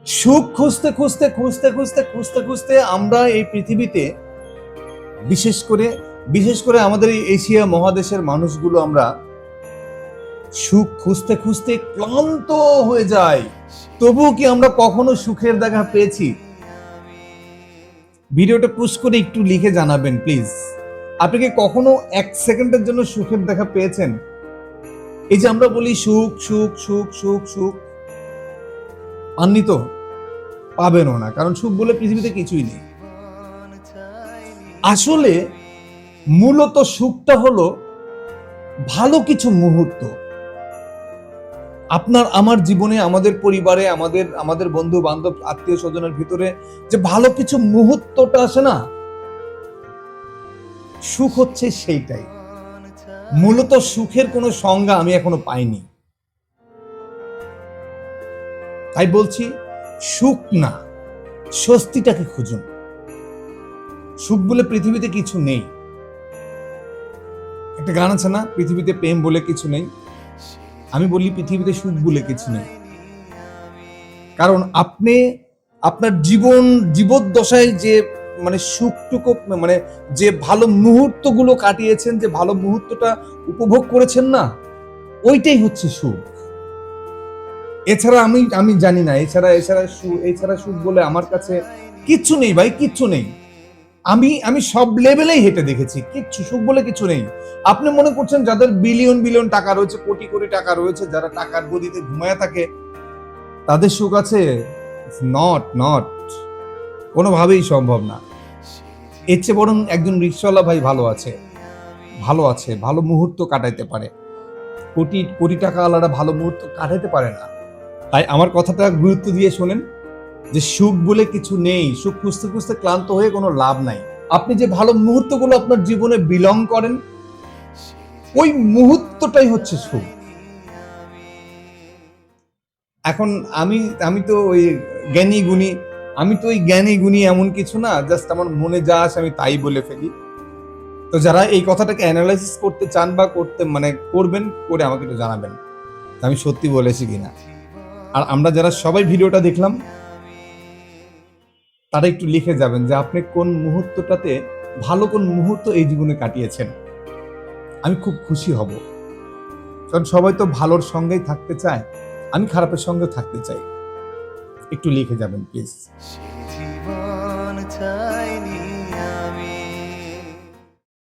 সুখ খুঁজতে খুঁজতে খুঁজতে খুঁজতে খুঁজতে খুঁজতে আমরা এই পৃথিবীতে বিশেষ করে আমাদের এই এশিয়া মহাদেশের মানুষগুলো আমরা সুখ খুঁজতে খুঁজতে ক্লান্ত হয়ে যাই। তবুও কি আমরা কখনো সুখের দেখা পেয়েছি? ভিডিওটা পুশ করে একটু লিখে জানাবেন প্লিজ। আপনি কি কখনো 1 সেকেন্ডের জন্য সুখের দেখা পেয়েছেন? এই যে আমরা বলি সুখ সুখ সুখ সুখ সুখ, পাননি তো, পাবেনও না, কারণ সুখ বলে পৃথিবীতে কিছুই নেই। আসলে মূলত সুখটা হলো ভালো কিছু মুহূর্ত। আপনার আমার জীবনে, আমাদের পরিবারে, আমাদের বন্ধু বান্ধব, আত্মীয় স্বজনের ভিতরে যে ভালো কিছু মুহূর্তটা আসে না, সুখ হচ্ছে সেইটাই। মূলত সুখের কোনো সংজ্ঞা আমি এখনো পাইনি। তাই বলছি, সুখ না, স্বস্তিটাকে খুঁজুন। সুখ বলে পৃথিবীতে কিছু নেই। একটা গান আছে না, পৃথিবীতে প্রেম বলে কিছু নেই। আমি বলি পৃথিবীতে সুখ বলে কিছু নেই। কারণ আপনি আপনার জীবদ্দশায় যে সুখটুকু যে ভালো মুহূর্তগুলো কাটিয়েছেন, যে ভালো মুহূর্তটা উপভোগ করেছেন না, ওইটাই হচ্ছে সুখ। এছাড়া আমি জানি না, এছাড়া সুখ বলে আমার কাছে কিচ্ছু নেই ভাই, কিচ্ছু নেই। আমি সব লেভেলেই হেঁটে দেখেছি, কিচ্ছু সুখ বলে কিছু নেই। আপনি মনে করছেন যাদের বিলিয়ন বিলিয়ন টাকা রয়েছে, কোটি কোটি টাকা রয়েছে, যারা টাকার গদিতে ঘুমায় থাকে, তাদের সুখ আছে? নট কোনোভাবেই সম্ভব না। এর চেয়ে বরং একজন রিক্সাওয়ালা ভাই ভালো আছে, ভালো মুহূর্ত কাটাইতে পারে। কোটি কোটি টাকা আলাদা ভালো মুহূর্ত কাটাইতে পারে না। তাই আমার কথাটা গুরুত্ব দিয়ে শোনেন, যে সুখ বলে কিছু নেই। সুখ খুঁজতে খুঁজতে ক্লান্ত হয়ে কোনো লাভ নাই। আপনি যে ভালো মুহূর্তগুলো আপনার জীবনে বিলং করেন, ওই মুহূর্তটাই হচ্ছে সুখ। এখন আমি তো ওই জ্ঞানী গুণী এমন কিছু না, জাস্ট আমার মনে যা আসে আমি তাই বলে ফেলি। তো যারা এই কথাটাকে অ্যানালাইসিস করতে চান বা করবেন, করে আমাকে একটু জানাবেন আমি সত্যি বলেছি কিনা। আর আমরা যারা সবাই ভিডিওটা দেখলাম, তারা একটু লিখে যাবেন যে আপনি কোন মুহূর্তটাতে ভালো কোন মুহূর্ত এই জীবনে কাটিয়েছেন। আমি খুব খুশি হব, কারণ সবাই তো ভালোর সঙ্গেই থাকতে চায়, আমি খারাপের সঙ্গে থাকতে চাই। একটু লিখে যাবেন প্লিজ।